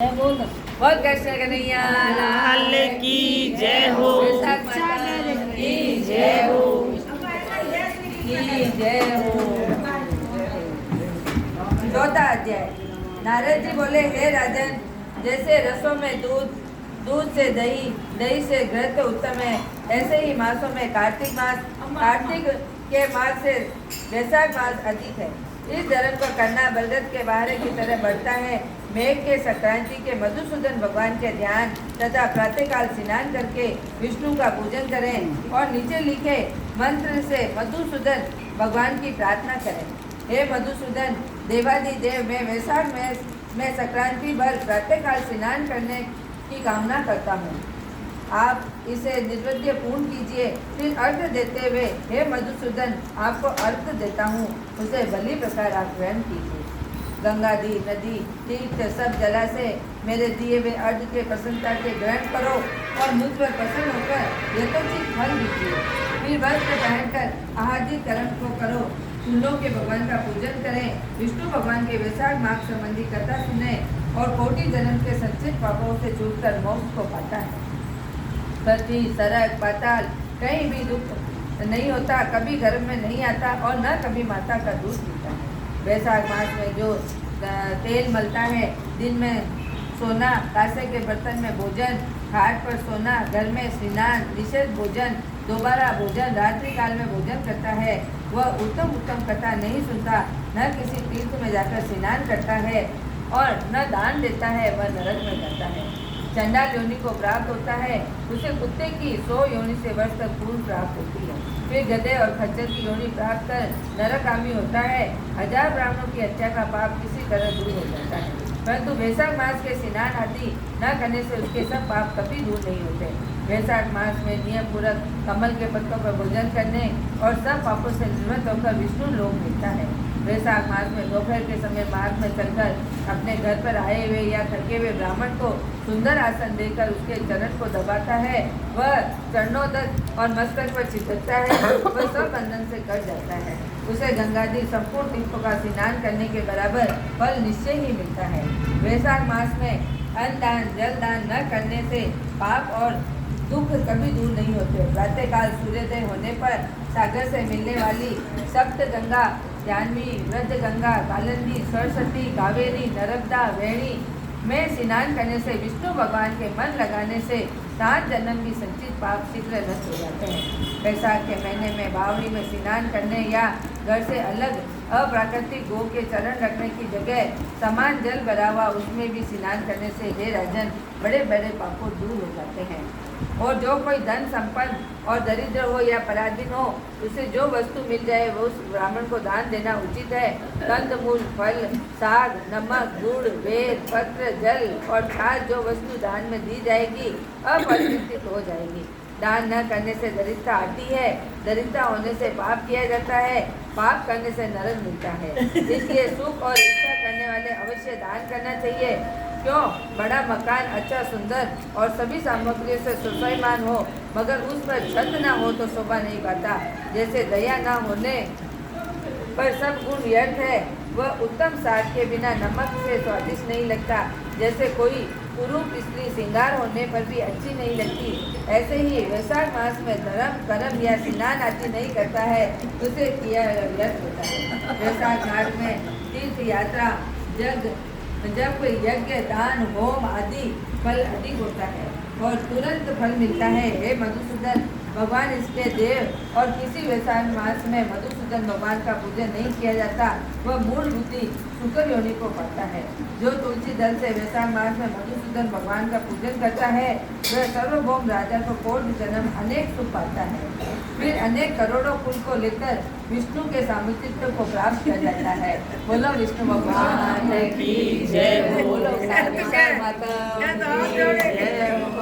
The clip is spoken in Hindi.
बोल कृष्ण कन्हैया लाल की जय हो। वैशाख माता की जय हो, की जय हो। चौथा अध्याय। नारद जी बोले, हे राजन, जैसे रसों में दूध, दूध से दही, दही से घृत उत्तम है, ऐसे ही मासों में कार्तिक मास, कार्तिक के मास से वैशाख मास अधिक है। इस धर्म को करना बलगद के बाहर की तरह बढ़ता है। मेघ के संक्रांति के मधुसूदन भगवान के ध्यान तथा प्रातःकाल स्नान करके विष्णु का पूजन करें और नीचे लिखे मंत्र से मधुसूदन भगवान की प्रार्थना करें। हे मधुसूदन, देवादिदेव, मैं वैशाख में संक्रांति भर प्रातःकाल स्नान करने की कामना करता हूँ। आप इसे निर्वध्य पूर्ण कीजिए। फिर अर्घ देते हुए, हे मधुसूदन, आपको अर्घ देता हूँ, उसे भली प्रकार आप ग्रहण कीजिए। गंगादी, नदी, तीर्थ सब जलाशय मेरे दिए हुए अर्घ के प्रसन्नता के ग्रहण करो और मुझ पर प्रसन्न होकर यथोचित फल दीजिए। फिर वस्त्र पहनकर आहार्जित कर्म को करो। फूलों के भगवान का पूजन करें, विष्णु भगवान के वैशाख माघ संबंधी कथा सुने और कोटि जन्म के संचित पापों से छूटकर मोक्ष को पाता है। पृथ्वी, सड़क, पाताल कहीं भी दुख नहीं होता, कभी गर्भ में नहीं आता और न कभी माता का दूध पीता है। वैशाख मास में जो तेल मलता है, दिन में सोना, कांसे के बर्तन में भोजन, घाट पर सोना, घर में स्नान, निषेध भोजन, दोबारा भोजन, रात्रि काल में भोजन करता है, वह उत्तम उत्तम कथा नहीं सुनता, न किसी तीर्थ में जाकर स्नान करता है और न दान देता है, वह नरक में जाता है। चंडाल योनि को प्राप्त होता है, उसे कुत्ते की 100 योनि से वर्ष तक पूर्ण प्राप्त होती है। फिर गधे और खच्चर की योनि प्राप्त कर नरकामी होता है। 1000 ब्राह्मणों की हत्या का पाप किसी तरह दूर हो जाता है, परंतु वैशाख मास के स्नान आदि न करने से उसके सब पाप कभी दूर नहीं होते। वैशाख मास में नियम पूर्वक कमल के पत्तों पर भोजन करने और सब पापों से निवृत्त होकर विष्णु लोक मिलता है। वैशाख मास में दोपहर के समय मार्ग में चलकर अपने घर पर आए हुए या थके हुए ब्राह्मण को सुंदर आसन देकर उसके चरण को दबाता है, वह चरणोदक और मस्तक पर चिपकता है, वह सब बंधन से कट जाता है। उसे गंगादी संपूर्ण तीर्थों का स्नान करने के बराबर फल निश्चय ही मिलता है। वैशाख मास में अन्न दान, जल दान न करने से पाप और दुख कभी दूर नहीं होते। प्रातःकाल सूर्योदय होने पर सागर से मिलने वाली सप्त गंगा, जाह्नवी, वृद्ध गंगा, कालिंदी, सरस्वती, कावेरी, नर्मदा, वेणी में स्नान करने से विष्णु भगवान के मन लगाने से 7 जन्म की संचित पाप शीघ्र नष्ट हो जाते हैं। वैशाख के महीने में बावड़ी में स्नान करने या घर से अलग अप्राकृतिक गो के चरण रखने की जगह समान जल भरा हुआ उसमें भी स्नान करने से, हे राजन, बड़े बड़े पापों दूर हो जाते हैं। और जो कोई धन संपन्न और दरिद्र हो या पराधीन हो, उसे जो वस्तु मिल जाए वो उस ब्राह्मण को दान देना उचित है। कंदमूल, फल, साग, नमक, गुड़, बेर, पत्र, जल और छाछ जो वस्तु दान में दी जाएगी अपरिवर्तित हो जाएगी। दान न करने से दरिद्रता आती है, दरिद्रता होने से पाप किया जाता है, पाप करने से नरक मिलता है। इसलिए सुख और इच्छा करने वाले अवश्य दान करना चाहिए। क्यों? बड़ा मकान अच्छा सुंदर और सभी सामग्रियों से सुशोभिमान हो, मगर उस पर छंद ना हो तो शोभा नहीं पाता। जैसे दया ना होने पर सब गुण व्यर्थ है, वह उत्तम साग के बिना नमक से स्वादिष्ट नहीं लगता। जैसे कोई पुरुष स्त्री श्रृंगार होने पर भी अच्छी नहीं लगती, ऐसे ही वैशाख मास में धर्म, कर्म या स्नान आदि नहीं करता है, उसे किया व्यर्थ होता है। वैशाख मास में तीर्थ यात्रा, जब यज्ञ, दान, होम आदि फल अधिक होता है और तुरंत फल मिलता है। हे मधुसूदन, भगवान इसके देव और किसी वैशाख मास में मधुसूदन भगवान का पूजन नहीं किया जाता, वह मूल बुद्धि शुक्र योनि को पाता है। जो तुलसी दल से वैशाख मास में मधुसूदन भगवान का पूजन करता है, वह सर्वभौम राजा को कोटि जन्म अनेक सुख पाता है। फिर अनेक करोड़ों कुल को लेकर विष्णु के सामित्व को प्राप्त कर जाता है। बोलो विष्णु भगवान की जय, बोलो माता की जय।